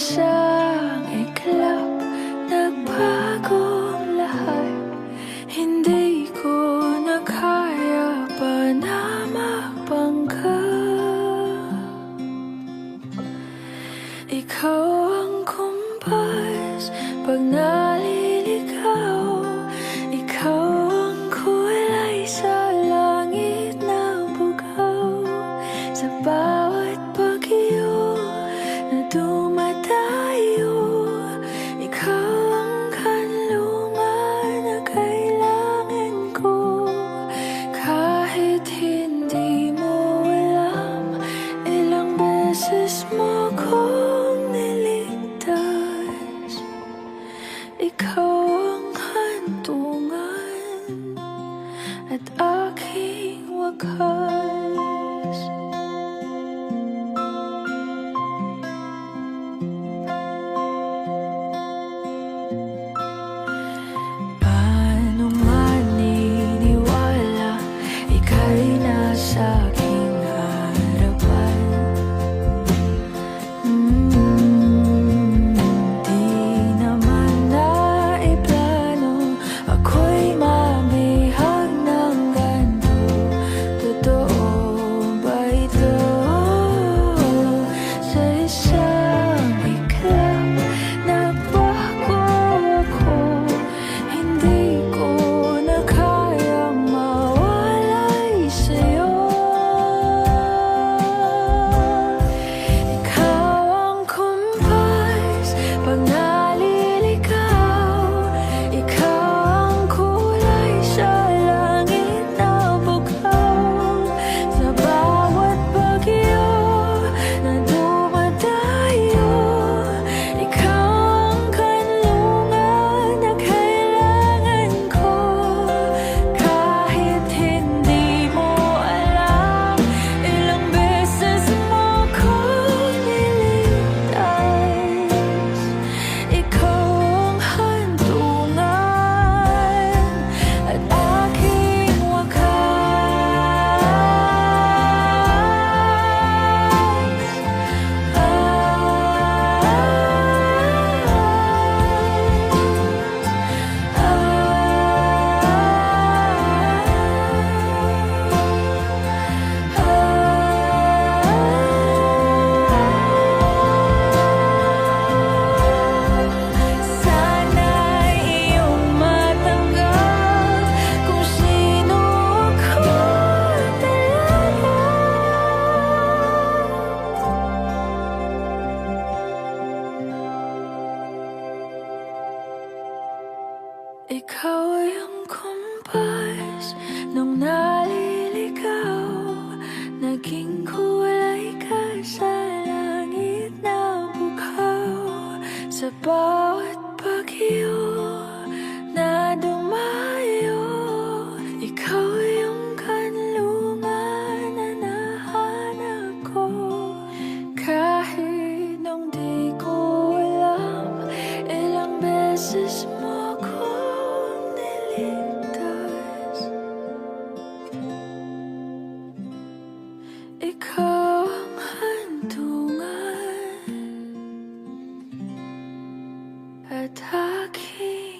isang iklap, nagbagong lahat. Hindi ko na kaya pa na magpanggap. Ikaw ang kumpas pag naliligaw. Ikaw ang kulay sa langit na bugaw. Sa bawat bagyo na dumadayo, ikaw ang kanlungan na kailangan ko. Kahit hindi mo alam, ilang beses mo kong niligtas. Ikaw ang hantungan at aking wakas. Paano maniniwala ika'y nasa aking harapan? Di naman naiplano ako'y mabihag ng ganito. Totoo ba ito? Sa isang iklap, nagbago ako. Hindi ko na kayang mawalay sa'yo. Ikaw ang kumpas pag naliligaw. Ikaw ang kulay sa langit na bugaw. Sa bawat bagyo na dumadayo, ikaw ang kanlungan na kailangan ko. Kahit hindi mo alam, ilang beses mo kong niligtas. Ikaw ang hantungan at aking sana'y iyong matanggap kung sino ako talaga. Ikaw ang kumpas nung naliligaw. Naging kulay ka sa langit na bugaw. Sa bawat bagyo na dumayo, ikaw yung kanlungan na nahanap ko. Kahit nung di ko alam, ilang beses mo kong niligtas. Ikaw ang hantungan at aking